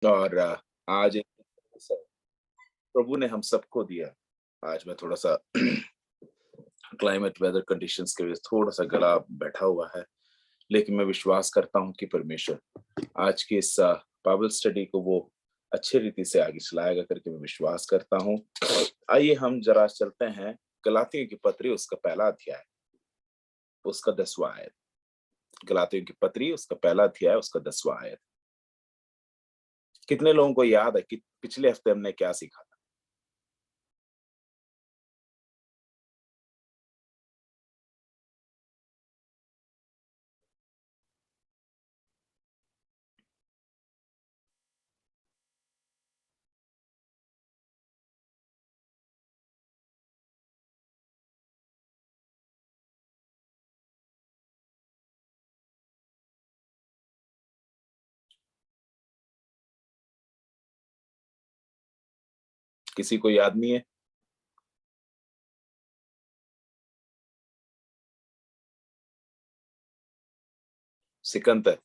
और आज एक प्रभु ने हम सबको दिया। आज मैं थोड़ा सा क्लाइमेट वेदर कंडीशंस की वजह से थोड़ा सा गला बैठा हुआ है, लेकिन मैं विश्वास करता हूँ कि परमेश्वर आज की इस बाइबल स्टडी को वो अच्छे रीति से आगे चलाएगा करके मैं विश्वास करता हूँ। आइए हम जरा चलते हैं गलातियों की पत्री उसका पहला अध्याय उसका 10वां आयत। गलातियों की पत्री उसका पहला अध्याय उसका 10वां आयत। कितने लोगों को याद है कि पिछले हफ्ते हमने क्या सीखा था? किसी को याद नहीं है? सिकंदर,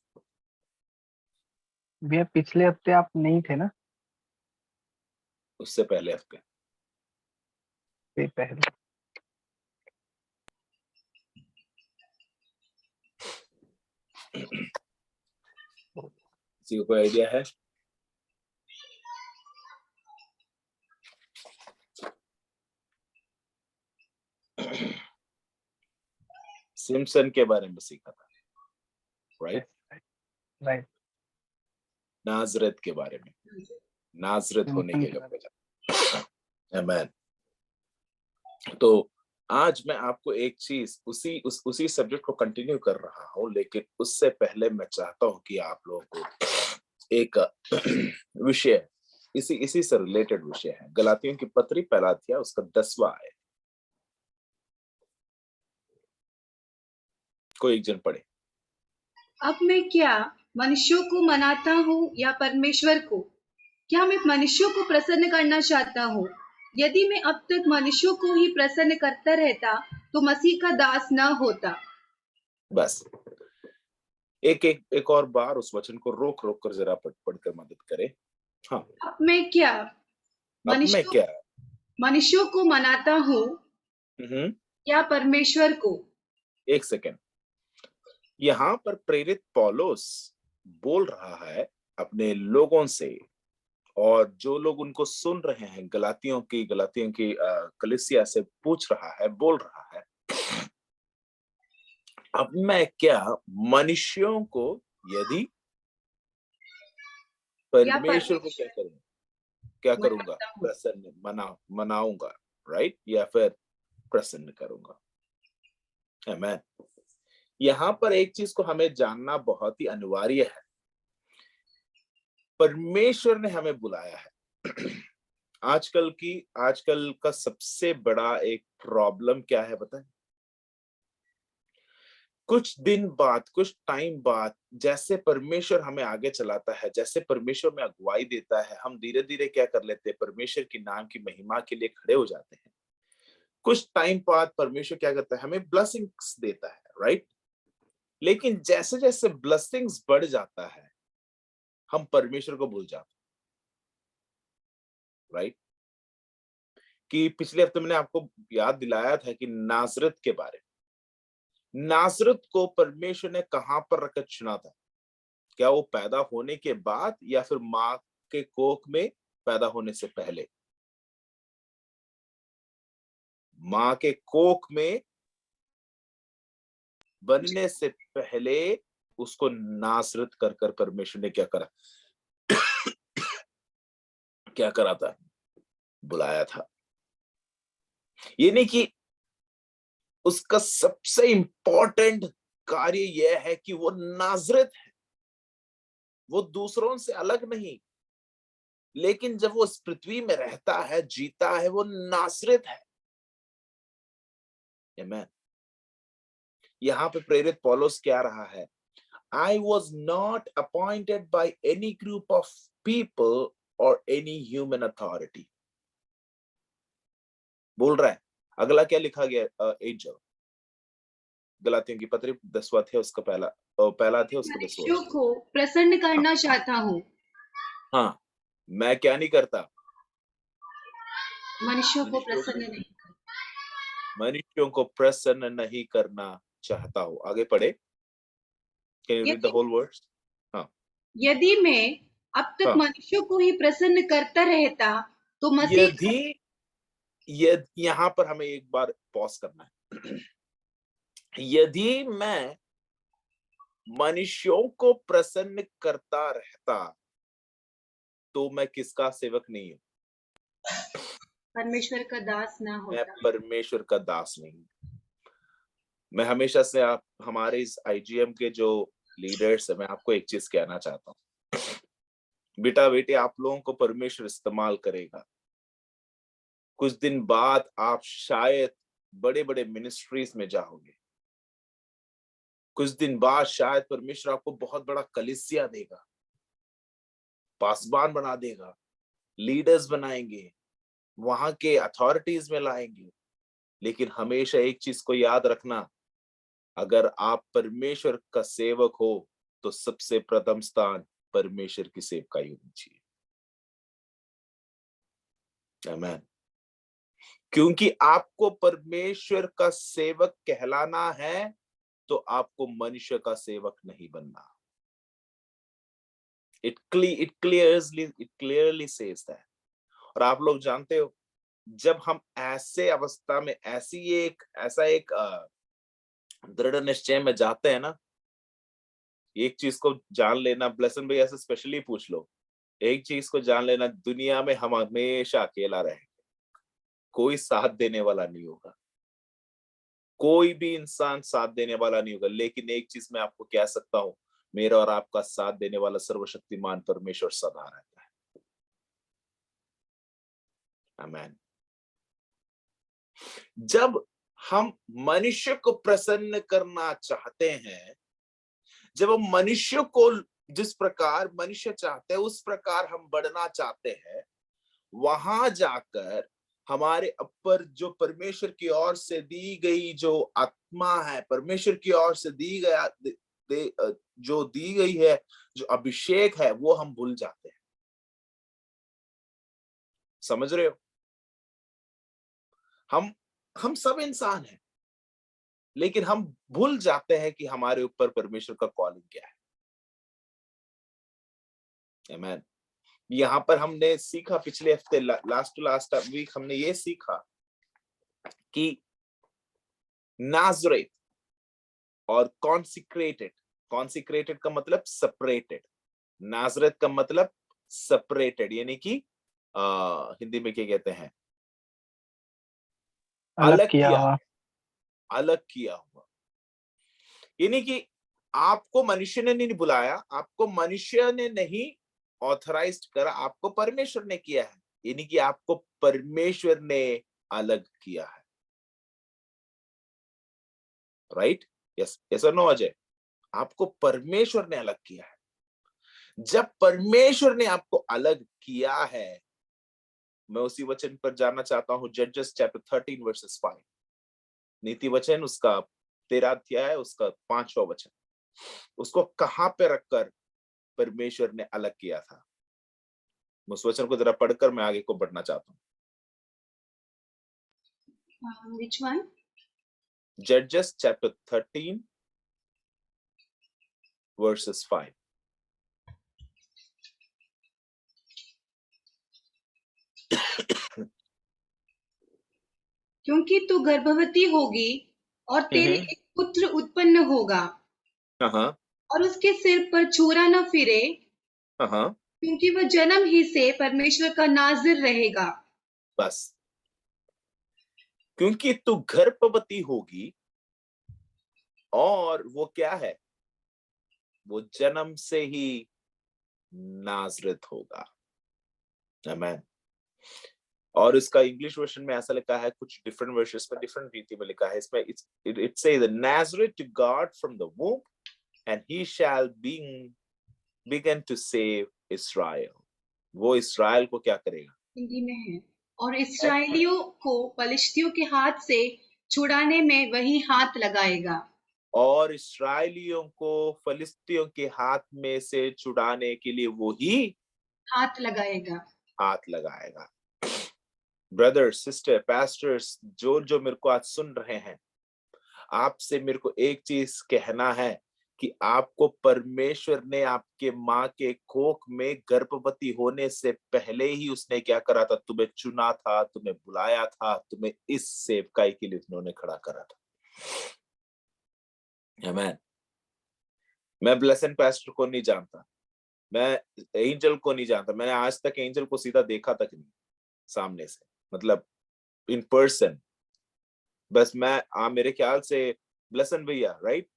भैया पिछले हफ्ते आप नहीं थे ना? उससे पहले हफ्ते। से पहले। किसी को कोई आइडिया है? सिम्पसन के बारे में सीखा था, राइट? राइट। नाजरत के बारे में, नाजरत होने के आमीन। तो आज मैं आपको एक चीज उसी सब्जेक्ट को कंटिन्यू कर रहा हूं, लेकिन उससे पहले मैं चाहता हूं कि आप लोगों को एक विषय, इसी इसी से रिलेटेड विषय है। गलातियों की पत्री पहला अध्याय उसका 10वां आयत। कोई एक जन पढ़े। अब मैं क्या मनुष्यों को मनाता हूँ या परमेश्वर को? क्या मैं मनुष्यों को प्रसन्न करना चाहता हूँ? यदि मैं अब तक मनुष्यों को ही प्रसन्न करता रहता तो मसीह का दास न होता। बस एक और बार उस वचन को रोक रोक कर जरा पढ़कर मदद करे। हाँ, अब मैं क्या अब मैं क्या मनुष्यों को मनाता हूँ या परमेश्वर को? एक सेकेंड, यहाँ पर प्रेरित पौलुस बोल रहा है अपने लोगों से, और जो लोग उनको सुन रहे हैं, गलातियों की कलीसिया से पूछ रहा है, बोल रहा है, अब मैं क्या मनुष्यों को यदि परमेश्वर को क्या करूंगा? प्रसन्न मनाऊंगा, राइट? या फिर प्रसन्न करूंगा। आमीन। यहाँ पर एक चीज को हमें जानना बहुत ही अनिवार्य है। परमेश्वर ने हमें बुलाया है। आजकल का सबसे बड़ा एक प्रॉब्लम क्या है बताएं? कुछ दिन बाद, कुछ टाइम बाद, जैसे परमेश्वर हमें आगे चलाता है, जैसे परमेश्वर में अगुवाई देता है, हम धीरे धीरे क्या कर लेते हैं? परमेश्वर के नाम की महिमा के लिए खड़े हो जाते हैं। कुछ टाइम बाद परमेश्वर क्या करता है? हमें ब्लेसिंग्स देता है, राइट? लेकिन जैसे जैसे ब्लेसिंग्स बढ़ जाता है, हम परमेश्वर को भूल जाते हैं, राइट? कि पिछले हफ्ते मैंने आपको याद दिलाया था कि नासरत के बारे में। नासरत को परमेश्वर ने कहां पर रखकर चुना था? क्या वो पैदा होने के बाद या फिर मां के कोख में पैदा होने से पहले? मां के कोख में बनने से पहले उसको नासरत कर कर परमेश्वर ने क्या करा? क्या करा था? बुलाया था। ये नहीं कि उसका सबसे इंपॉर्टेंट कार्य यह है कि वो नाजरत है, वो दूसरों से अलग नहीं, लेकिन जब वो इस पृथ्वी में रहता है, जीता है, वो नासरत है। आमीन। यहाँ पे प्रेरित पौलुस क्या रहा है? I was not appointed by any group of people or any human authority. बोल रहा है। अगला क्या लिखा गया? एंजल। गलातियों की पत्री 10वां अध्याय उसका पहला अध्याय उसका 10वां। मनुष्यों को प्रसन्न करना चाहता हूँ। हाँ, मैं क्या नहीं करता, मनुष्यों को मनुष्यों प्रसन्न को नहीं मनुष्यों को प्रसन्न नहीं करना चाहता हूँ। आगे पढ़े, कैन यू रीड द यदि होल वर्ड्स? हाँ यदि मैं अब तक हाँ। मनुष्यों को ही प्रसन्न करता रहता तो मसीह यदि, यदि यहाँ पर हमें एक बार पॉज करना है। यदि मैं मनुष्यों को प्रसन्न करता रहता तो मैं किसका सेवक नहीं हूं? परमेश्वर का दास ना मैं होता। परमेश्वर का दास नहीं हूं। मैं हमेशा से आप हमारे इस आईजीएम के जो लीडर्स है, मैं आपको एक चीज कहना चाहता हूँ, बेटा बेटे आप लोगों को परमेश्वर इस्तेमाल करेगा। कुछ दिन बाद आप शायद बड़े बड़े मिनिस्ट्रीज में जाओगे। कुछ दिन बाद शायद परमेश्वर आपको बहुत बड़ा कलीसिया देगा, पासबान बना देगा, लीडर्स बनाएंगे, वहां के अथॉरिटीज में लाएंगे। लेकिन हमेशा एक चीज को याद रखना, अगर आप परमेश्वर का सेवक हो तो सबसे प्रथम स्थान परमेश्वर की सेवकाई होनी चाहिए। आमीन। क्योंकि आपको परमेश्वर का सेवक कहलाना है तो आपको मनुष्य का सेवक नहीं बनना। It clearly says that. और आप लोग जानते हो, जब हम ऐसे अवस्था में ऐसा एक दृढ़ निश्चय में जाते हैं ना, एक चीज को जान लेना, ब्लेसन भाई ऐसे स्पेशली पूछ लो, एक चीज को जान लेना, दुनिया में हम हमेशा अकेला रहेंगे, कोई साथ देने वाला नहीं होगा, कोई भी इंसान साथ देने वाला नहीं होगा। लेकिन एक चीज मैं आपको कह सकता हूं, मेरा और आपका साथ देने वाला सर्वशक्तिमान परमेश्वर सदा रहता है। आमीन। जब हम मनुष्य को प्रसन्न करना चाहते हैं, जब हम मनुष्य को जिस प्रकार मनुष्य चाहते हैं उस प्रकार हम बढ़ना चाहते हैं, वहां जाकर हमारे ऊपर जो परमेश्वर की ओर से दी गई जो आत्मा है, परमेश्वर की ओर से जो दी गई है, जो अभिषेक है, वो हम भूल जाते हैं। समझ रहे हो? हम सब इंसान हैं, लेकिन हम भूल जाते हैं कि हमारे ऊपर परमेश्वर का कॉलिंग क्या है। आमीन। यहाँ पर हमने सीखा पिछले हफ्ते, लास्ट वीक हमने ये सीखा कि नाज़रेत और कॉन्सिक्रेटेड का मतलब सेपरेटेड, नाज़रेत का मतलब सेपरेटेड, यानी कि हिंदी में क्या कहते हैं, अलग अलग किया किया, हुआ। अलग किया हुआ। यानी कि आपको मनुष्य ने नहीं बुलाया, आपको मनुष्य ने नहीं ऑथराइज्ड करा, आपको परमेश्वर ने किया है। यानी कि आपको परमेश्वर ने अलग किया है। राइट? यस, यस और नो अजय? आपको परमेश्वर ने अलग किया है। जब परमेश्वर ने आपको अलग किया है, मैं उसी वचन पर जानना चाहता हूं, जजेस चैप्टर 13 वर्सेस 5, नीति वचन उसका 13 अध्याय उसका 5वां वचन, उसको कहां पे रखकर परमेश्वर ने अलग किया था? उस वचन को जरा पढ़कर मैं आगे को बढ़ना चाहता हूँ। Which one? Judges chapter 13 verses 5. क्योंकि तू गर्भवती होगी और तेरे एक पुत्र उत्पन्न होगा हाँ और उसके सिर पर छुरा न फिरे, हाँ, क्योंकि वह जन्म ही से परमेश्वर का नाज़िर रहेगा। बस। क्योंकि तू गर्भवती होगी और वो क्या है, वो जन्म से ही नाज़रेत होगा। आमीन। और इसका इंग्लिश वर्जन में ऐसा लिखा है, कुछ डिफरेंट वर्जन्स में डिफरेंट रीति में लिखा है। इसमें it says Nazarite to God from the womb and he shall begin to save Israel. वो इस्राएल को क्या करेगा? हिंदी में है, और इस्राएलियों को पलिश्तियों के हाथ से छुड़ाने में वही हाथ लगाएगा। और इस्राएलियों को फलिस्तियों के हाथ में से छुड़ाने के लिए वो ही हाथ लगाएगा। हाथ लगाएगा। ब्रदर, सिस्टर, पास्टर्स, जो जो मेरे को आज सुन रहे हैं, आपसे मेरे को एक चीज कहना है कि आपको परमेश्वर ने आपके माँ के कोख में गर्भवती होने से पहले ही उसने क्या करा था? तुम्हें चुना था, तुम्हें बुलाया था, तुम्हें इस सेवकाई के लिए उन्होंने खड़ा करा था। आमीन। मैं ब्लेसन पास्टर को नहीं जानता, मैं एंजल को नहीं जानता, मैंने आज तक एंजल को सीधा देखा तक नहीं सामने से, मतलब इन पर्सन। बस मेरे ख्याल से ब्लेसन भैया, राइट,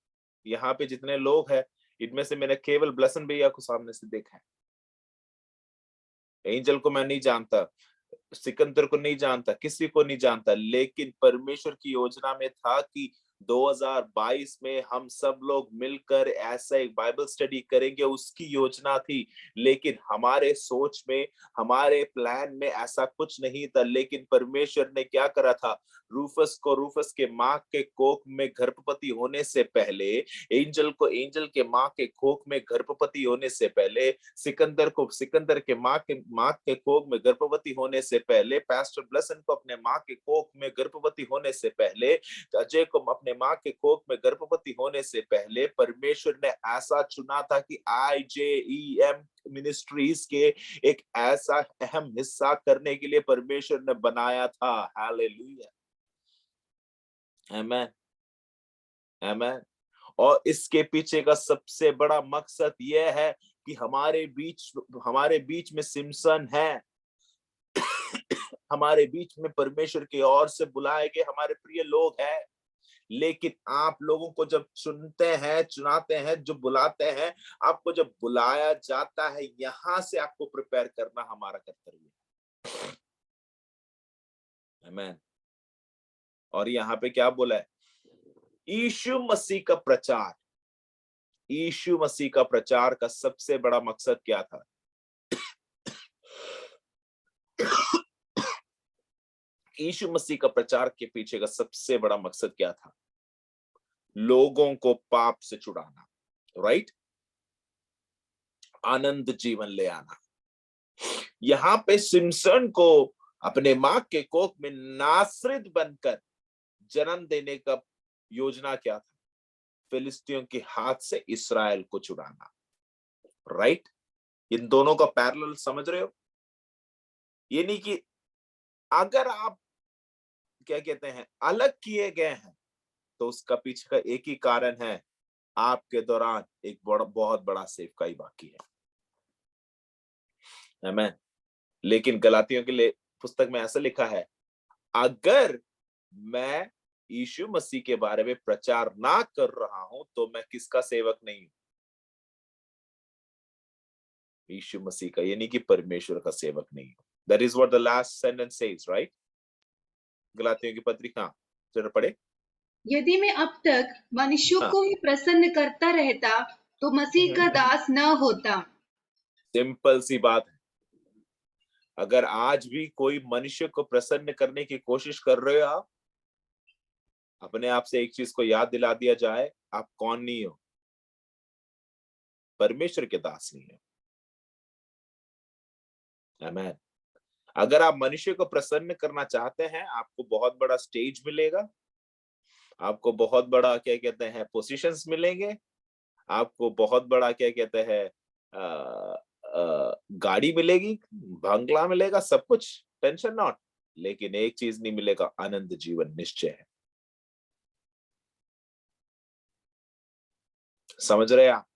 यहाँ पे जितने लोग हैं इनमें से मैंने केवल ब्लेसन भैया को सामने से देखा है। एंजल को मैं नहीं जानता, सिकंदर को नहीं जानता, किसी को नहीं जानता, लेकिन परमेश्वर की योजना में था कि 2022 में हम सब लोग मिलकर ऐसा एक बाइबल स्टडी करेंगे, उसकी योजना थी। लेकिन हमारे सोच में, हमारे प्लान में ऐसा कुछ नहीं था। लेकिन परमेश्वर ने क्या करा था? रूफस के माँ के कोख में गर्भवती होने से पहले, एंजल को एंजल के माँ के कोख में गर्भवती होने से पहले, सिकंदर को सिकंदर के माँ के कोख में गर्भवती होने से पहले, पास्टर ब्लेसन को अपने माँ के कोख में गर्भवती होने से पहले, अजय को अपने माँ के कोख में गर्भवती होने से पहले परमेश्वर ने ऐसा चुना था कि IJEM मिनिस्ट्रीज के एक ऐसा अहम हिस्सा करने के लिए परमेश्वर ने बनाया था। हालेलुया, आमेन, आमेन। और इसके पीछे का सबसे बड़ा मकसद यह है कि हमारे बीच में सिमसन है, हमारे बीच में परमेश्वर की ओर से बुलाए गए हमारे प्रिय लोग हैं। लेकिन आप लोगों को जब चुनते हैं, चुनाते हैं, जो बुलाते हैं, आपको जब बुलाया जाता है, यहां से आपको प्रिपेयर करना हमारा कर्तव्य है। आमीन। और यहाँ पे क्या बोला है? यीशु मसीह का प्रचार, यीशु मसीह का प्रचार का सबसे बड़ा मकसद क्या था? यीशु मसीह का प्रचार के पीछे का सबसे बड़ा मकसद क्या था? लोगों को पाप से छुड़ाना, राइट, आनंद जीवन ले आना। यहाँ पे सिमसन को अपने माँ के कोख में नासरत बनकर जन्म देने का योजना क्या था? फिलिस्तीयों के हाथ से इस्राएल को छुड़ाना, राइट। इन दोनों का पैरेलल समझ रहे हो? ये नहीं कि अगर आप क्या कहते हैं अलग किए गए हैं, तो उसका पीछे का एक ही कारण है, आपके दौरान एक बहुत बड़ा सेवकाई बाकी है। आमीन। लेकिन गलातियों के लिए पुस्तक में ऐसा लिखा है, अगर मैं यीशु मसीह के बारे में प्रचार ना कर रहा हूं तो मैं किसका सेवक नहीं हूं? यीशु मसीह का, यानी कि परमेश्वर का सेवक नहीं हूं। That is what the last sentence says, right. गलातियों की पत्री, हाँ जरा पढ़े। यदि मैं अब तक मनुष्यों हाँ, को ही प्रसन्न करता रहता तो मसीह का दास न होता। सिंपल सी बात है। अगर आज भी कोई मनुष्य को प्रसन्न करने की कोशिश कर रहे हो आप, अपने आप से एक चीज को याद दिला दिया जाए, आप कौन नहीं हो? परमेश्वर के दास नहीं हो। आमीन। अगर आप मनुष्य को प्रसन्न करना चाहते हैं, आपको बहुत बड़ा स्टेज मिलेगा, आपको बहुत बड़ा क्या कहते हैं पोजीशंस मिलेंगे, आपको बहुत बड़ा क्या कहते हैं गाड़ी मिलेगी, बंगला मिलेगा, सब कुछ, टेंशन नॉट। लेकिन एक चीज नहीं मिलेगा, आनंद जीवन निश्चय है। समझ रहे आप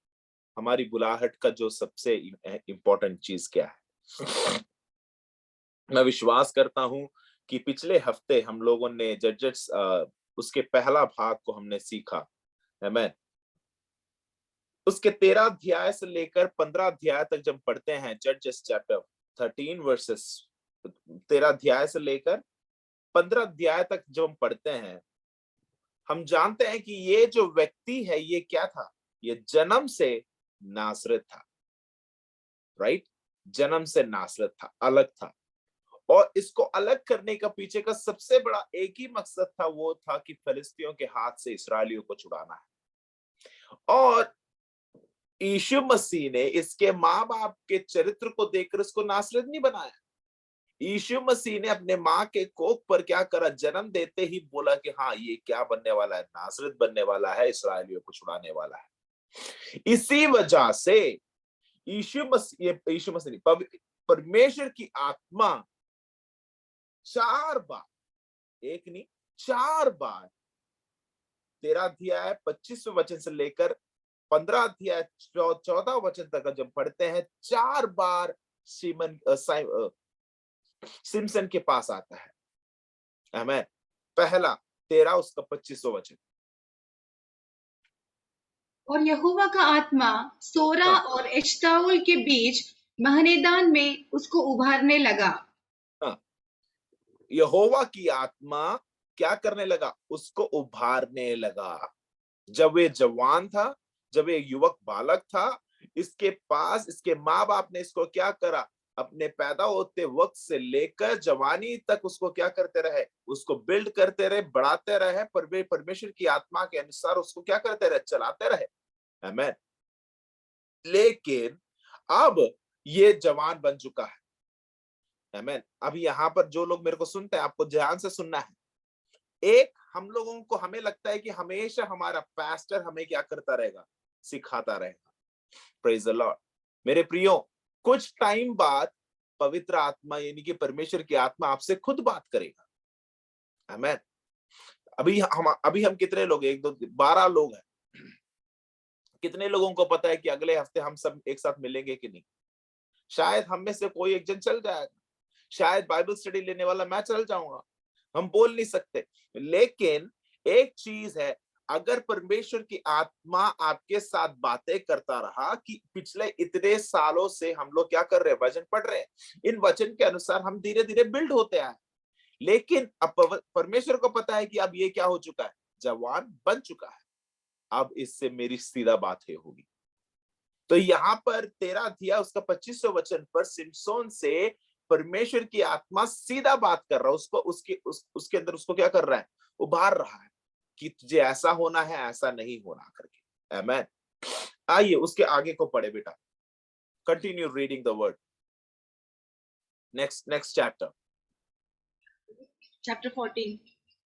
हमारी बुलाहट का जो सबसे इंपॉर्टेंट चीज क्या है? मैं विश्वास करता हूं कि पिछले हफ्ते हम लोगों ने जजेस उसके पहला भाग को हमने सीखा। आमीन। उसके 13 अध्याय से लेकर 15 अध्याय तक जब पढ़ते हैं, जजेस चैप्टर 13 वर्सेस 13 अध्याय से लेकर 15 अध्याय तक जब हम पढ़ते हैं, हम जानते हैं कि ये जो व्यक्ति है, ये क्या था? ये जन्म से नासरत था, राइट। जन्म से नासरत था, अलग था। और इसको अलग करने का पीछे का सबसे बड़ा एक ही मकसद था, वो था कि फिलिस्तीयों के हाथ से इस्राएलियों को छुड़ाना है। और यीशु मसीह ने इसके माँ बाप के चरित्र को देखकर इसको नासरत नहीं बनाया। यीशु मसीह ने अपने माँ के कोख पर क्या करा, जन्म देते ही बोला कि हाँ ये क्या बनने वाला है, नासरत बनने वाला है, इस्राएलियों को छुड़ाने वाला है। इसी वजह से यीशु मसीह नहीं, परमेश्वर की आत्मा 4 बार, एक नहीं 4 बार 13 अध्याय 25वें वचन से लेकर 15 अध्याय 14 वचन तक जब पढ़ते हैं, 4 बार सिमसन के पास आता है। आमीन। पहला 13 उसका 25वां वचन। और यहोवा का आत्मा सोरा हाँ। और एश्ताओल के बीच महनेदान में उसको उभारने लगा। हाँ, यहोवा की आत्मा क्या करने लगा, उसको उभारने लगा। जब वे जवान था, जब ये युवक बालक था, इसके पास इसके माँ बाप ने इसको क्या करा, अपने पैदा होते वक्त से लेकर जवानी तक उसको क्या करते रहे, उसको बिल्ड करते रहे, बढ़ाते रहे, परमेश्वर की आत्मा के अनुसार उसको क्या करते रहे, चलाते रहे। आमीन। लेकिन अब ये जवान बन चुका है। आमीन। अब यहाँ पर जो लोग मेरे को सुनते हैं, आपको ध्यान से सुनना है। एक, हम लोगों को हमें लगता है कि हमेशा हमारा पास्टर हमें क्या करता रहेगा, सिखाता रहेगा। Praise the Lord. मेरे प्रियो, कुछ टाइम बाद पवित्र आत्मा यानी कि परमेश्वर की आत्मा आपसे खुद बात करेगा। आमीन। अभी हम कितने लोग, 1 2 12 लोग हैं। कितने लोगों को पता है कि अगले हफ्ते हम सब एक साथ मिलेंगे कि नहीं? शायद हम में से कोई एक जन चल जाएगा, शायद बाइबल स्टडी लेने वाला मैं चल जाऊंगा, हम बोल नहीं सकते। लेकिन एक चीज है, अगर परमेश्वर की आत्मा आपके साथ बातें करता रहा कि पिछले इतने सालों से हम लोग क्या कर रहे हैं, वचन पढ़ रहे हैं, इन वचन के अनुसार हम धीरे धीरे बिल्ड होते आए। लेकिन अब परमेश्वर को पता है कि अब ये क्या हो चुका है, जवान बन चुका है, अब इससे मेरी सीधा बात है होगी। तो यहाँ पर 13 अध्याय उसका 25वां वचन पर सिमसोन से परमेश्वर की आत्मा सीधा बात कर रहा है, उसको उसके अंदर उसको क्या कर रहा है, उभार रहा है कि तुझे ऐसा होना है, ऐसा नहीं होना करके। आमीन। आइए उसके आगे को पढ़े बेटा। Continue reading the word. Next chapter. Chapter 14।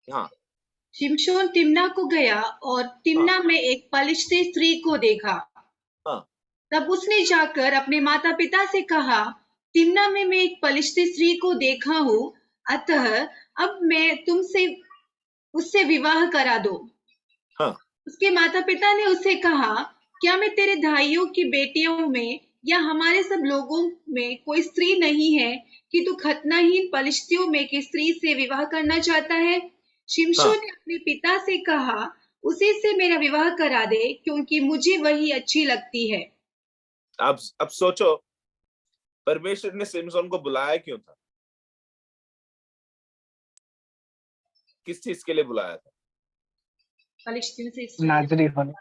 हाँ। शिमशोन तिम्ना को गया और तिम्ना में एक पलिश्ती स्त्री को देखा। हाँ। तब उसने जाकर अपने माता पिता से कहा, तिम्ना में मैं एक पलिश्ती स्त्री को देखा हूँ, अतः अब मैं तुमसे उससे विवाह करा दो। हाँ। उसके माता पिता ने उससे कहा, क्या मैं तेरे भाइयों की बेटियों में या हमारे सब लोगों में कोई स्त्री नहीं है कि तू खतनाहीन पलिश्तियों में की स्त्री से विवाह करना चाहता है? शिमशोन ने अपने पिता से कहा, उसी से मेरा विवाह करा दे, क्योंकि मुझे वही अच्छी लगती है। अब सोचो, परमेश्वर ने सिमसोन को बुलाया क्यों था? किस चीज के लिए बुलाया था? फलिश्तियों से नाजरी होने,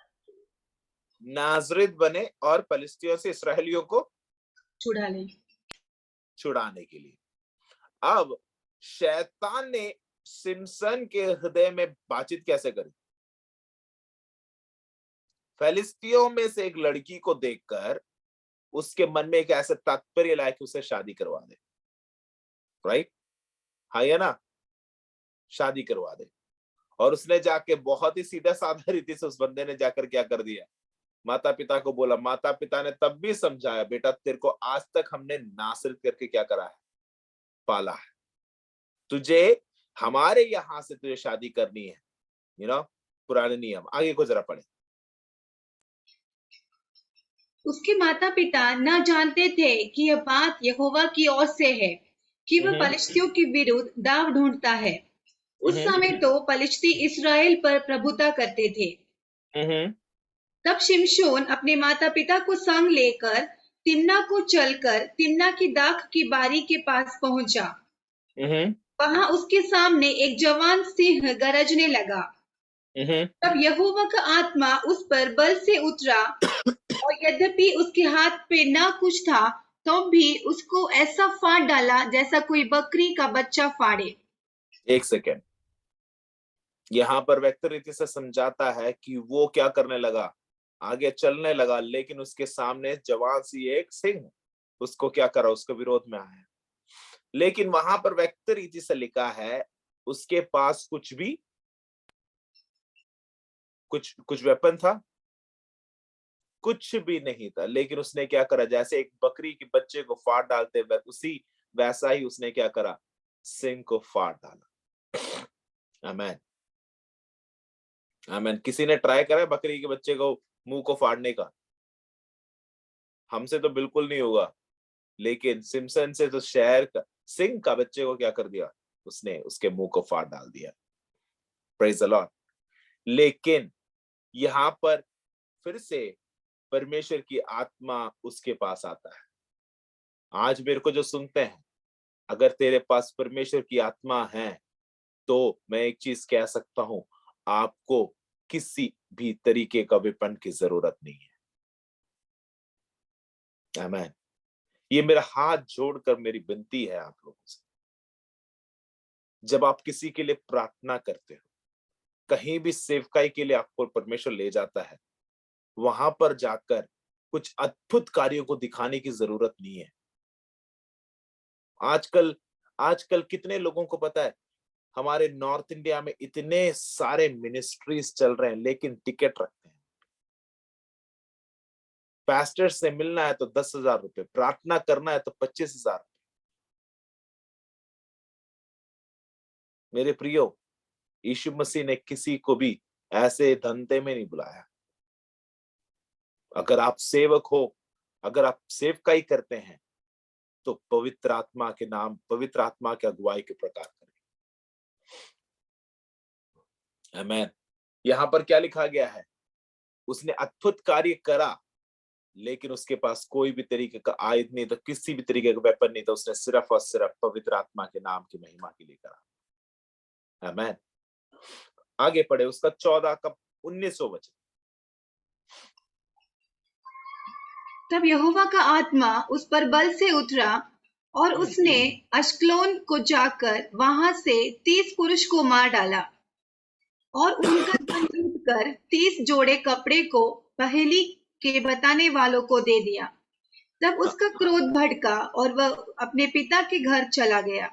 नाजरीत बने और फलिस्तियों से इसराइलियों को छुड़ाने के लिए। अब शैतान ने सिमसन के हृदय में बातचीत कैसे करी? फलिस्तियों में से एक लड़की को देखकर उसके मन में एक ऐसा तात्पर्य लाया कि उसे शादी करवा दे। राइट? हाँ या ना? शादी करवा दे। और उसने जाके बहुत ही सीधा साधा रीति से उस बंदे ने जाकर क्या कर दिया, माता पिता को बोला। माता पिता ने तब भी समझाया, बेटा तेरे को आज तक हमने नासरत करके क्या करा है, पाला है, तुझे हमारे यहां से तुझे शादी करनी है। पुराने नियम। आगे को जरा पढ़े। उसके माता पिता न जानते थे कि यह बात यहोवा की ओर से है कि वह पलिश्तियों के विरुद्ध दाव ढूंढता है। उस समय तो पलिश्ती इस्राएल पर प्रभुता करते थे। तब शिमशोन अपने माता पिता को संग लेकर तिम्ना को चलकर तिम्ना की दाख की बारी के पास पहुंचा। वहां उसके सामने एक जवान सिंह गरजने लगा। तब यहोवा का आत्मा उस पर बल से उतरा और यद्यपि उसके हाथ पे न कुछ था, तो भी उसको ऐसा फाड़ डाला जैसा कोई बकरी का बच्चा फाड़े। एक सेकेंड, यहाँ पर व्यक्त रीति से समझाता है कि वो क्या करने लगा, आगे चलने लगा, लेकिन उसके सामने जवान सी एक सिंह उसको क्या करा, उसके विरोध में आया। लेकिन वहां पर व्यक्त रीति से लिखा है उसके पास कुछ वेपन था, कुछ भी नहीं था, लेकिन उसने क्या करा, जैसे एक बकरी के बच्चे को फाड़ डालते वैसा ही उसने क्या करा, सिंह को फाड़ डाला। आमेन, आमेन। किसी ने ट्राई करा बकरी के बच्चे को मुंह को फाड़ने का? हमसे तो बिल्कुल नहीं होगा, लेकिन सिमसन से तो शहर का सिंह का बच्चे को क्या कर दिया, उसने उसके मुंह को फाड़ डाल दिया। Praise the Lord. लेकिन यहाँ पर फिर से परमेश्वर की आत्मा उसके पास आता है। आज मेरे को जो सुनते हैं, अगर तेरे पास परमेश्वर की आत्मा है तो मैं एक चीज कह सकता हूं, आपको किसी भी तरीके का वेपन की जरूरत नहीं है। आमीन। ये मेरा हाथ जोड़कर मेरी विनती है आप लोगों से, जब आप किसी के लिए प्रार्थना करते हो, कहीं भी सेवकाई के लिए आपको परमेश्वर ले जाता है, वहां पर जाकर कुछ अद्भुत कार्यों को दिखाने की जरूरत नहीं है। आजकल आजकल कितने लोगों को पता है, हमारे नॉर्थ इंडिया में इतने सारे मिनिस्ट्रीज चल रहे हैं, लेकिन टिकट रखते हैं। पास्टर से मिलना है तो 10,000 रुपए, प्रार्थना करना है तो 25,000। मेरे प्रियो, यीशु मसीह ने किसी को भी ऐसे धंधे में नहीं बुलाया। अगर आप सेवक हो, अगर आप सेवकाई करते हैं, तो पवित्र आत्मा के नाम, पवित्र आत्मा के अगुवाई के प्रकार करें। आमीन। यहाँ पर क्या लिखा गया है, उसने अद्भुत कार्य करा, लेकिन उसके पास कोई भी तरीके का आयुध नहीं था, किसी भी तरीके का वेपन नहीं था। उसने सिर्फ और सिर्फ पवित्र आत्मा के नाम की महिमा के लिए करा। आमीन। आगे पढ़े, उसका 14 का 19वां वचन। तब यहोवा का आत्मा उस पर बल से उतरा और उसने अश्कलोन को जाकर वहां से 30 पुरुष को मार डाला और उनका धन लूटकर 30 जोड़े कपड़े को पहेली के बताने वालों को दे दिया। तब उसका क्रोध भड़का और वह अपने पिता के घर चला गया।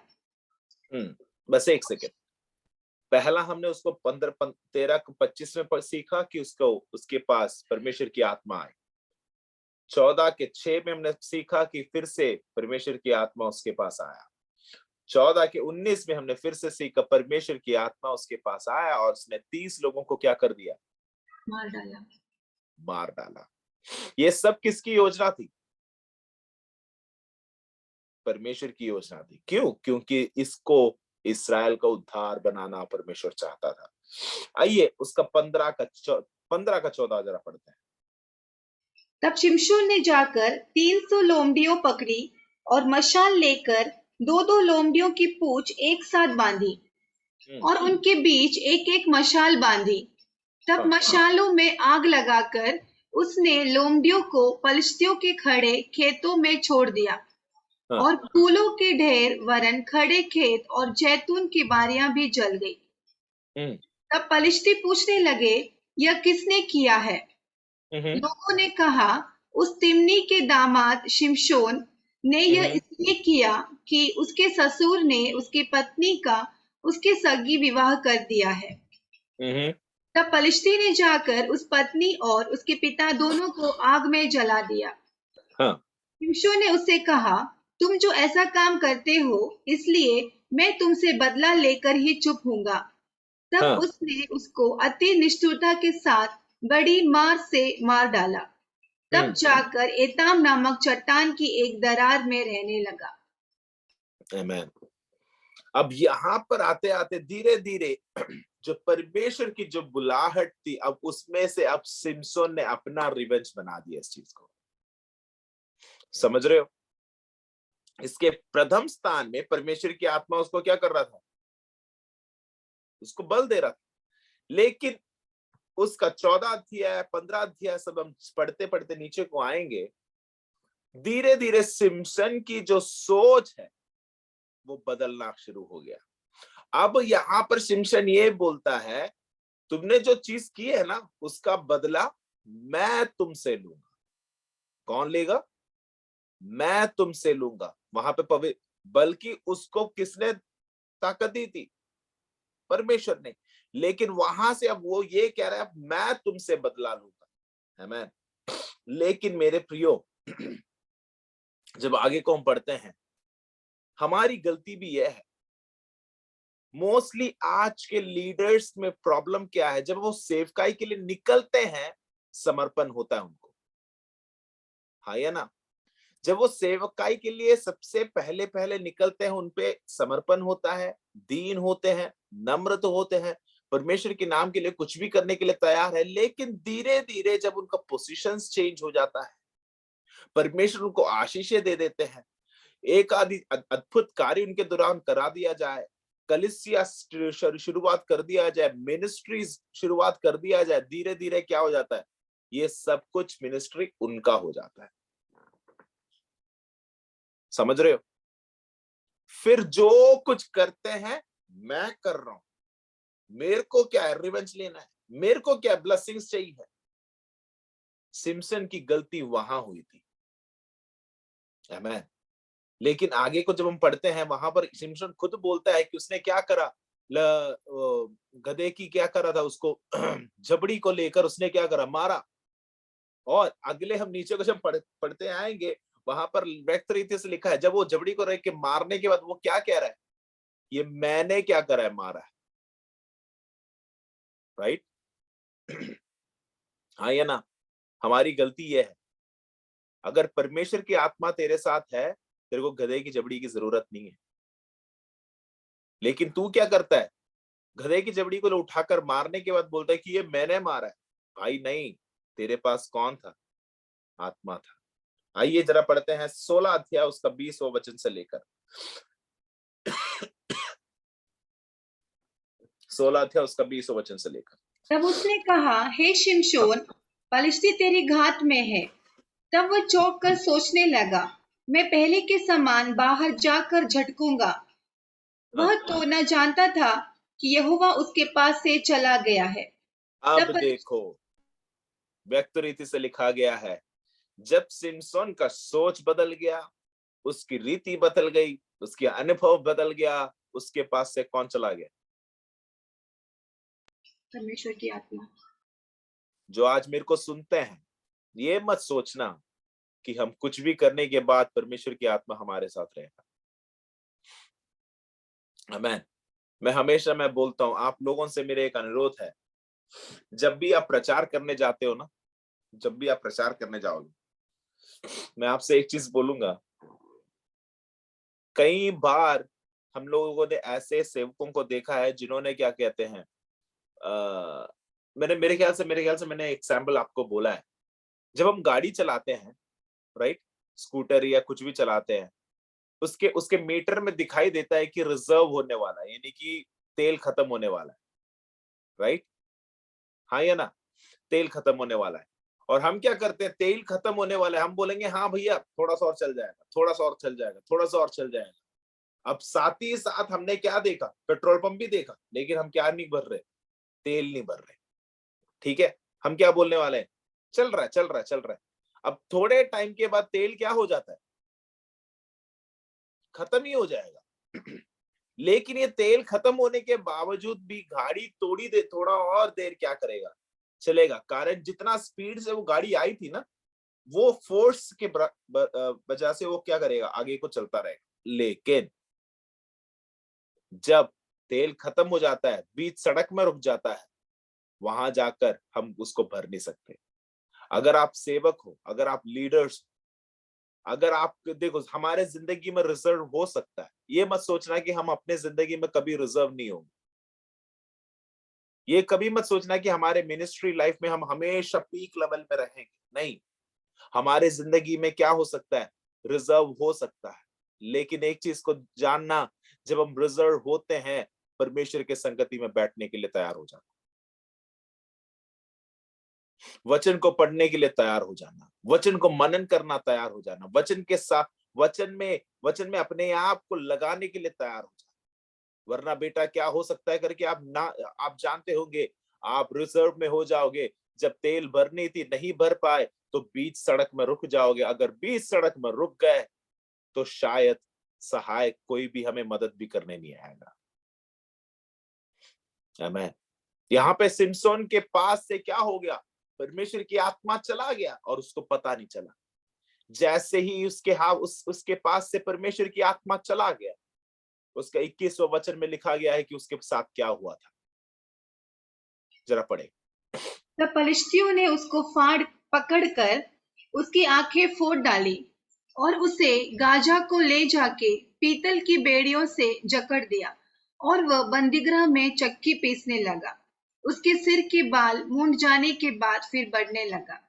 बस एक सेकेंड, पहला हमने उसको 13-25 में सीखा कि उसके पास परमेश्वर की आत्मा आई। 14 के 6 में हमने सीखा कि फिर से परमेश्वर की आत्मा उसके पास आया। 14 के 19 में हमने फिर से सीखा परमेश्वर की आत्मा उसके पास आया और उसने 30 लोगों को क्या कर दिया, मार डाला। ये सब किसकी योजना थी? परमेश्वर की योजना थी। क्यों? क्योंकि इसको इस्राएल का उद्धार बनाना परमेश्वर चाहता था। आइए उसका 15 का 14 जरा पढ़ते हैं। तब शिमशोन ने जाकर 300 लोमड़ियों पकड़ी और मशाल लेकर 2-2 लोमड़ियों की पूंछ एक साथ बांधी और उनके बीच एक एक मशाल बांधी। तब मशालों में आग लगाकर उसने लोमड़ियों को पलिश्तियों के खड़े खेतों में छोड़ दिया और फूलों के ढेर वरन खड़े खेत और जैतून की बारियां भी जल गई। तब पलिश्ती पूछने लगे, यह किसने किया है? लोगों ने कहा, उस तिम्नी के दामाद शिमशोन ने यह इसलिए किया कि उसके ससुर ने उसकी पत्नी का उसके सगी विवाह कर दिया है। तब पलिश्ती ने जाकर उस पत्नी और उसके पिता दोनों को आग में जला दिया। शिमशोन ने उससे कहा, तुम जो ऐसा काम करते हो, इसलिए मैं तुमसे बदला लेकर ही चुप हूंगा। तब उसने उसको अति निष्ठुरता के साथ बड़ी मार से मार डाला। तब जाकर एताम नामक चट्टान की एक दरार में रहने लगा। आमीन। अब यहाँ पर आते आते धीरे धीरे जो परमेश्वर की जो बुलाहट थी, अब उसमें से अब सिमसोन ने अपना रिवेंज बना दिया इस चीज को। समझ रहे हो? इसके प्रथम स्थान में परमेश्वर की आत्मा उसको क्या कर रहा था, उसको बल दे रहा था। लेकिन उसका 14 अध्याय 15 अध्याय सब हम पढ़ते पढ़ते नीचे को आएंगे, धीरे धीरे सिमसन की जो सोच है वो बदलना शुरू हो गया। अब यहाँ पर सिमसन ये बोलता है, तुमने जो चीज की है ना, उसका बदला मैं तुमसे लूंगा। कौन लेगा? मैं तुमसे लूंगा। वहां पे बल्कि उसको किसने ताकत दी थी? परमेश्वर ने। लेकिन वहां से अब वो ये कह रहा है, मैं तुमसे बदला लूंगा। आमीन। लेकिन मेरे प्रियो, जब आगे को हम पढ़ते हैं, हमारी गलती भी यह है, मोस्टली आज के लीडर्स में प्रॉब्लम क्या है, जब वो सेवकाई के लिए निकलते हैं, समर्पण होता है उनको। हाँ या ना? जब वो सेवकाई के लिए सबसे पहले पहले निकलते हैं, उनपे समर्पण होता है, दीन होते हैं, नम्र तो होते हैं, परमेश्वर के नाम के लिए कुछ भी करने के लिए तैयार है। लेकिन धीरे धीरे जब उनका पोजीशंस चेंज हो जाता है, परमेश्वर उनको आशीषें दे देते हैं, एक आदि अद्भुत कार्य उनके दौरान करा दिया जाए, कलीसिया शुरुआत कर दिया जाए, मिनिस्ट्रीज शुरुआत कर दिया जाए, धीरे धीरे क्या हो जाता है? ये सब कुछ मिनिस्ट्री उनका हो जाता है। समझ रहे हो? फिर जो कुछ करते हैं, मैं कर रहा हूं, मेरे को क्या है? रिवेंज लेना है, मेरे को क्या ब्लेसिंग्स चाहिए है। सिमसन की गलती वहां हुई थी। आमीन। लेकिन आगे को जब हम पढ़ते हैं, वहां पर सिमसन खुद बोलता है कि उसने क्या करा, गधे की क्या करा था, उसको जबड़ी को लेकर उसने क्या करा? मारा। और अगले हम नीचे को जब पढ़ते आएंगे, वहां पर व्यक्त रीति से लिखा है, जब वो जबड़ी को रख के मारने के बाद वो क्या कह रहा है? ये मैंने क्या करा है? मारा है। राइट? हाँ या ना? हमारी गलती ये है। अगर परमेश्वर की आत्मा तेरे साथ है, तेरे को गधे की जबड़ी की जरूरत नहीं है। लेकिन तू क्या करता है? गधे की जबड़ी को उठाकर मारने के बाद बोलता है कि ये मैंने मारा है। भाई नहीं, तेरे पास कौन था? आत्मा था। आइए जरा पढ़ते हैं 16 अध्याय उसका 20वां वचन से लेकर 16 अध्याय उसका 20वां वचन से लेकर। तब उसने कहा, हे शिमशोन, पलिश्ती तेरी घात में है। तब वह चौंक कर सोचने लगा, मैं पहले के समान बाहर जाकर झटकूंगा। वह तो न जानता था कि यहोवा उसके पास से चला गया है। अब तब देखो, व्यक्त रीति से लिखा गया है, जब सिमसोन का सोच बदल गया, उसकी रीति बदल गई, उसके अनुभव बदल गया, उसके पास से कौन चला गया? परमेश्वर की आत्मा। जो आज मेरे को सुनते हैं, ये मत सोचना कि हम कुछ भी करने के बाद परमेश्वर की आत्मा हमारे साथ रहेगा। आमीन। मैं बोलता हूं, आप लोगों से मेरे एक अनुरोध है, जब भी आप प्रचार करने जाते हो ना, जब भी आप प्रचार करने जाओगे, मैं आपसे एक चीज बोलूंगा। कई बार हम लोगों ने ऐसे सेवकों को देखा है जिन्होंने क्या कहते हैं, मैंने मेरे ख्याल से मैंने एग्जाम्पल आपको बोला है। जब हम गाड़ी चलाते हैं, राइट, स्कूटर या कुछ भी चलाते हैं, उसके उसके मीटर में दिखाई देता है कि रिजर्व होने वाला है, यानी कि तेल खत्म होने वाला है। राइट? हाँ या ना? तेल खत्म होने वाला है। और हम क्या करते हैं? तेल खत्म होने वाला है, हम बोलेंगे हाँ भैया थोड़ा सा और चल जाएगा, थोड़ा सा और चल जाएगा, थोड़ा सा और चल जाएगा। अब साथ ही साथ हमने क्या देखा? पेट्रोल पंप भी देखा, लेकिन हम क्या नहीं भर रहे? तेल नहीं भर रहे। ठीक है, हम क्या बोलने वाले हैं? चल रहा है, चल रहा है, चल रहा है। अब थोड़े टाइम के बाद तेल क्या हो जाता है? खत्म ही हो जाएगा। लेकिन ये तेल खत्म होने के बावजूद भी गाड़ी थोड़ी देर, थोड़ा और देर क्या करेगा? चलेगा। कारण जितना स्पीड से वो गाड़ी आई थी ना, वो फोर्स के वजह से वो क्या करेगा? आगे को चलता रहेगा। लेकिन जब तेल खत्म हो जाता है, बीच सड़क में रुक जाता है, वहां जाकर हम उसको भर नहीं सकते। अगर आप सेवक हो, अगर आप लीडर्स, अगर आप देखो, हमारे जिंदगी में रिजर्व हो सकता है। ये मत सोचना कि हम अपने जिंदगी में कभी रिजर्व नहीं होंगे। ये कभी मत सोचना कि हमारे मिनिस्ट्री लाइफ में हम हमेशा पीक लेवल पे रहेंगे। नहीं, हमारे जिंदगी में क्या हो सकता है? रिजर्व हो सकता है। लेकिन एक चीज को जानना, जब हम रिजर्व होते हैं, परमेश्वर के संगति में बैठने के लिए तैयार हो जाना, वचन को पढ़ने के लिए तैयार हो जाना, वचन को मनन करना तैयार हो जाना, वचन के साथ वचन में अपने आप को लगाने के लिए तैयार हो जाना। वरना बेटा क्या हो सकता है करके आप जानते होंगे, आप रिजर्व में हो जाओगे, जब तेल भरनी थी नहीं भर पाए तो बीच सड़क में रुक जाओगे। अगर बीच सड़क में रुक गए तो शायद सहायक कोई भी हमें मदद भी करने नहीं आएगा। आमीन। यहाँ पे सिमसोन के पास से क्या हो गया, परमेश्वर की आत्मा चला गया और उसको पता नहीं चला। जैसे ही उसके पास से परमेश्वर की आत्मा चला गया, उसका 21वां वचन में लिखा गया है कि उसके साथ क्या हुआ था। जरा पढ़े। तब पलिश्तियों ने उसको पकड़कर उसकी आंखें फोड़ डाली और उसे गाजा को ले जाके पीतल की बेड़ियों से जकड़ दिया और वह बंदीगृह में चक्की पीसने लगा। उसके सिर के बाल मुंड जाने के बाद फिर बढ़ने लगा।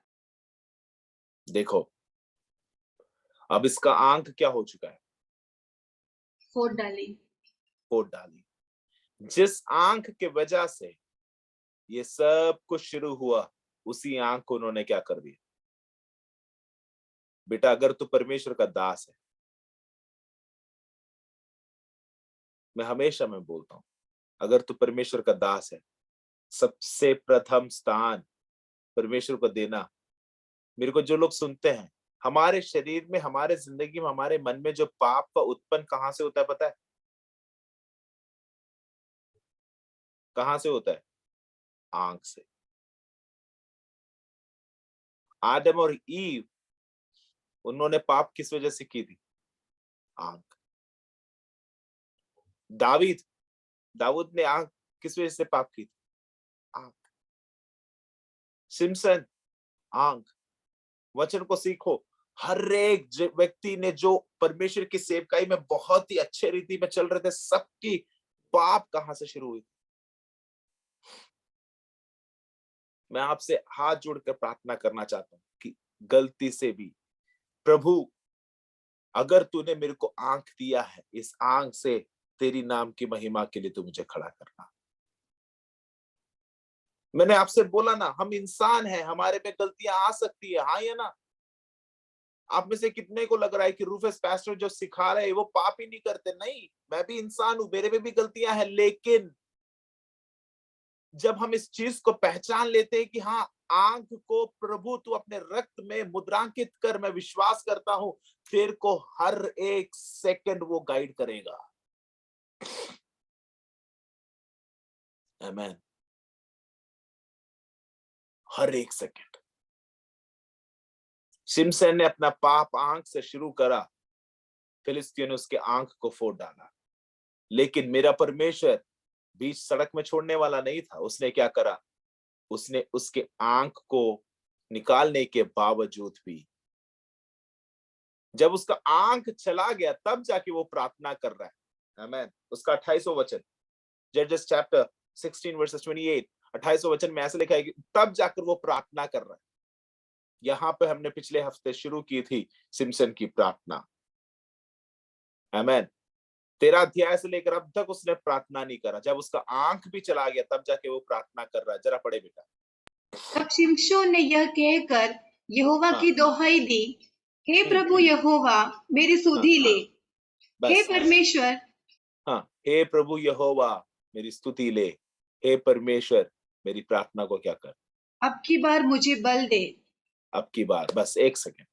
देखो, अब इसका आंख क्या हो चुका है, फोड़ डाली। जिस आंख के वजह से ये सब कुछ शुरू हुआ, उसी आंख को उन्होंने क्या कर दिया। बेटा, अगर तू परमेश्वर का दास है, मैं बोलता हूं, अगर तू परमेश्वर का दास है, सबसे प्रथम स्थान परमेश्वर को देना। मेरे को जो लोग सुनते हैं, हमारे शरीर में, हमारे जिंदगी में, हमारे मन में जो पाप का उत्पन्न कहां से होता है पता है? कहां से होता है? आंख से। आदम और ईव, उन्होंने पाप किस वजह से की थी? आंख। दाऊद ने आंख किस वजह से पाप की थी? आंख। सिमसन, आंख। वचन को सीखो। हर एक व्यक्ति ने जो परमेश्वर की सेवकाई में बहुत ही अच्छे रीति में चल रहे थे, सबकी पाप कहां से शुरू हुई? मैं आपसे हाथ जोड़कर प्रार्थना करना चाहता हूं कि गलती से भी, प्रभु, अगर तूने मेरे को आंख दिया है, इस आंख से तेरी नाम की महिमा के लिए तू मुझे खड़ा करना। मैंने आपसे बोला ना, हम इंसान हैं, हमारे में गलतियां आ सकती है, हाँ या ना? आप में से कितने को लग रहा है कि रूफस पास्टर जो सिखा रहे हैं वो पाप ही नहीं करते? नहीं, मैं भी इंसान हूं, मेरे में भी गलतियां हैं। लेकिन जब हम इस चीज को पहचान लेते हैं कि हाँ, आंख को प्रभु तू अपने रक्त में मुद्रांकित कर, मैं विश्वास करता हूं तेरे को हर एक सेकंड वो गाइड करेगा। आमीन। हर एक सेकंड। सिमसन ने अपना पाप आंख से शुरू करा, फिलिस्तीन ने उसके आंख को फोड़ डाला। लेकिन मेरा परमेश्वर बीच सड़क में छोड़ने वाला नहीं था। उसने क्या करा? उसने उसके आंख को निकालने के बावजूद भी, जब उसका आंख चला गया, तब जाके वो प्रार्थना कर रहा है। आमीन। उसका 28वां वचन, जजेस चैप्टर 16 वर्सेस 28, 28वां वचन में ऐसा लिखा है कि तब जाकर वो प्रार्थना कर रहा है। यहां पे हमने पिछले हफ्ते शुरू की थी सिमसन की प्रार्थना। आमीन। 13 अध्याय से लेकर अब तक उसने प्रार्थना नहीं करा। जब उसका आंख भी चला गया, तब जाके वो प्रार्थना कर रहा है। जरा पढ़े बेटा। तब शिमशोन ने यह कहकर यहोवा की दोहाई दी, हे प्रभु यहोवा, मेरी सुधि ले। हे परमेश्वर, हाँ, हे प्रभु यहोवा, मेरी स्तुति ले। हे परमेश्वर, मेरी प्रार्थना को क्या कर, अब की बार मुझे बल दे। अब की बार। बस एक सेकंड।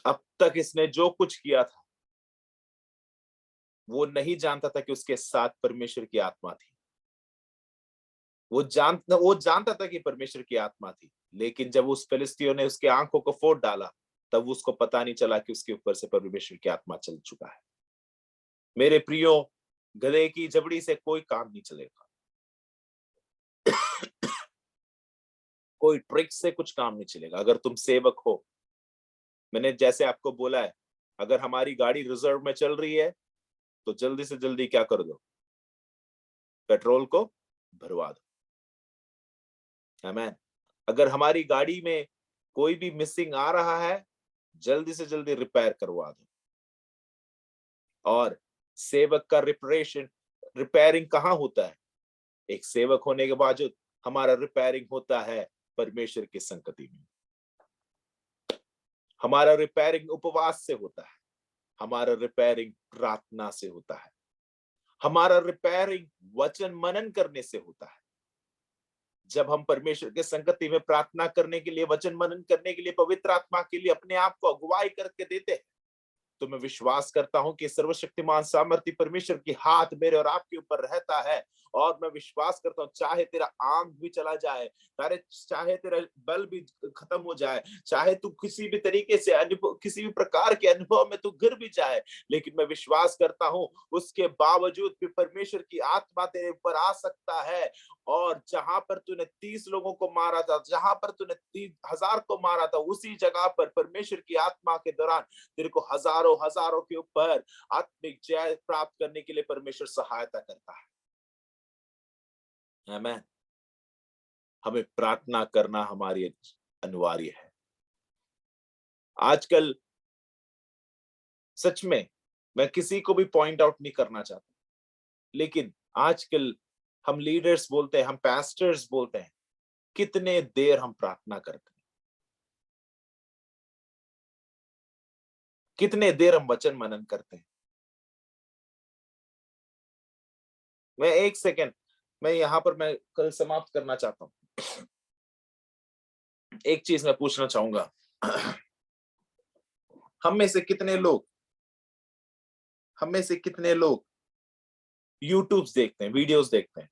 अब तक इसने जो कुछ किया था, वो नहीं जानता था कि उसके साथ परमेश्वर की आत्मा थी। वो जानता था कि परमेश्वर की आत्मा थी, लेकिन जब उस फिलिस्तियों ने उसके आंखों को फोड़ डाला, तब उसको पता नहीं चला कि उसके ऊपर से परमेश्वर की आत्मा चल चुका है। मेरे प्रियो, गधे की जबड़ी से कोई काम नहीं चलेगा। कोई ट्रिक से कुछ काम नहीं चलेगा। अगर तुम सेवक हो, मैंने जैसे आपको बोला है, अगर हमारी गाड़ी रिजर्व में चल रही है तो जल्दी से जल्दी क्या कर दो, पेट्रोल को भरवा दो। आमीन। अगर हमारी गाड़ी में कोई भी मिसिंग आ रहा है, जल्दी से जल्दी रिपेयर करवा दो। और सेवक का रिपेयरिंग कहाँ होता है? एक सेवक होने के बावजूद हमारा रिपेयरिंग होता है परमेश्वर की संगति में। हमारा रिपेयरिंग उपवास से होता है, हमारा रिपेयरिंग प्रार्थना से होता है, हमारा रिपेयरिंग वचन मनन करने से होता है। जब हम परमेश्वर के संगति में प्रार्थना करने के लिए, वचन मनन करने के लिए, पवित्र आत्मा के लिए अपने आप को अगुवाई करके देते हैं, तो मैं विश्वास करता हूं कि सर्वशक्तिमान सामर्थी परमेश्वर की हाथ मेरे और आपके ऊपर रहता है। और मैं विश्वास करता हूं, चाहे तेरा आंख भी चला जाए, चाहे तेरा बल भी खत्म हो जाए, चाहे तू किसी भी तरीके से किसी भी प्रकार के अनुभव में तू गिर भी जाए, लेकिन मैं विश्वास करता हूं उसके बावजूद भी परमेश्वर की आत्मा तेरे ऊपर आ सकता है। और जहां पर तूने 30 लोगों को मारा था, जहां पर तूने 30,000 को मारा था, उसी जगह पर परमेश्वर की आत्मा के दौरान तेरे को हजारों हजारों के ऊपर आत्मिक जय प्राप्त करने के लिए परमेश्वर सहायता करता है। आमीन। हमें प्रार्थना करना हमारी अनिवार्य है। आजकल सच में मैं किसी को भी पॉइंट आउट नहीं करना चाहता, लेकिन आजकल हम लीडर्स बोलते हैं, हम पास्टर्स बोलते हैं, कितने देर हम प्रार्थना करते हैं, कितने देर हम वचन मनन करते हैं। मैं एक सेकंड, मैं यहां पर मैं कल समाप्त करना चाहता हूं। एक चीज मैं पूछना चाहूंगा, हम में से कितने लोग यूट्यूब देखते हैं, वीडियोस देखते हैं?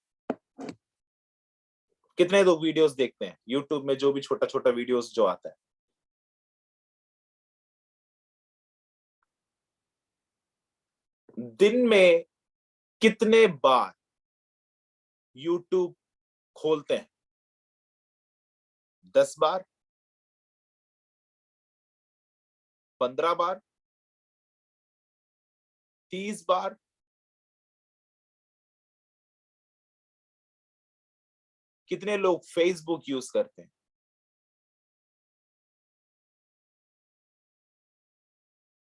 कितने लोग वीडियोस देखते हैं यूट्यूब में, जो भी छोटा छोटा वीडियोस जो आता है? दिन में कितने बार यूट्यूब खोलते हैं? 10 बार, 15 बार, 30 बार? कितने लोग फेसबुक यूज करते हैं?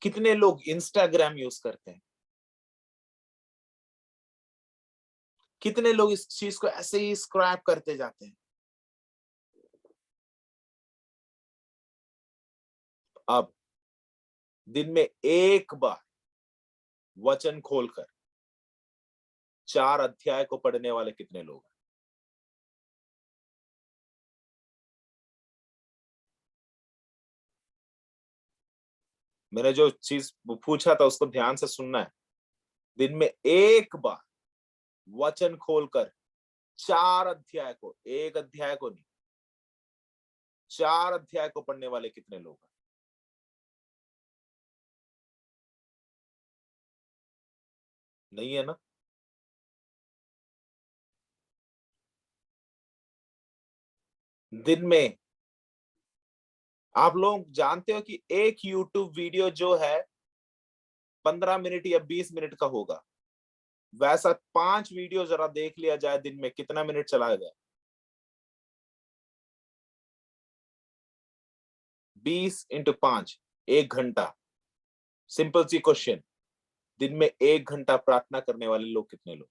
कितने लोग इंस्टाग्राम यूज करते हैं? कितने लोग इस चीज को ऐसे ही स्क्रैप करते जाते हैं? अब दिन में एक बार वचन खोलकर 4 अध्याय को पढ़ने वाले कितने लोग हैं? मैंने जो चीज पूछा था उसको ध्यान से सुनना है। दिन में एक बार वचन खोलकर 4 अध्याय को, एक अध्याय को नहीं, 4 अध्याय को पढ़ने वाले कितने लोग हैं? नहीं है ना? दिन में आप लोग जानते हो कि एक YouTube वीडियो जो है 15 मिनट या 20 मिनट का होगा, वैसा 5 वीडियो जरा देख लिया जाए, दिन में कितना मिनट चला जाए? 20 इंटू 5, 1 घंटा। सिंपल सी क्वेश्चन, दिन में 1 घंटा प्रार्थना करने वाले लोग कितने लोग?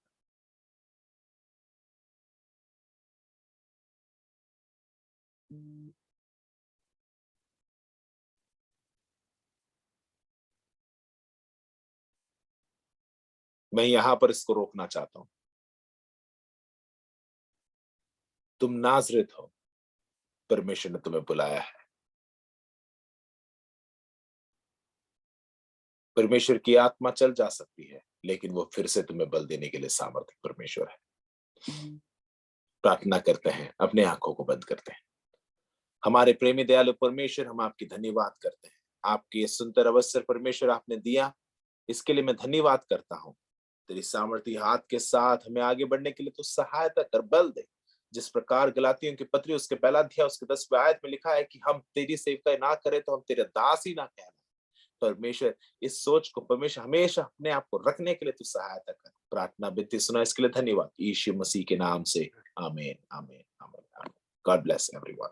मैं यहां पर इसको रोकना चाहता हूं। तुम नाज़रेत हो, परमेश्वर ने तुम्हें बुलाया है। परमेश्वर की आत्मा चल जा सकती है, लेकिन वो फिर से तुम्हें बल देने के लिए सामर्थ्य परमेश्वर है। प्रार्थना करते हैं, अपने आंखों को बंद करते हैं। हमारे प्रेमी दयालु परमेश्वर, हम आपकी धन्यवाद करते हैं। आपके ये सुंदर अवसर परमेश्वर आपने दिया, इसके लिए मैं धन्यवाद करता हूं। तेरी सामर्थी हाथ के साथ हमें आगे बढ़ने के लिए तो सहायता कर, बल दे। जिस प्रकार गलातियों की पत्री उसके पहला अध्याय उसके 10वें आयत में लिखा है कि हम तेरी सेवकाई ना करें तो हम तेरे दास ही ना कहना। परमेश्वर, इस सोच को परमेश्वर हमेशा अपने आप को रखने के लिए तू सहायता कर। प्रार्थना विनती सुना, इसके लिए धन्यवाद, यीशु मसीह के नाम से। आमीन, आमीन, आमीन, आमीन। God bless everyone.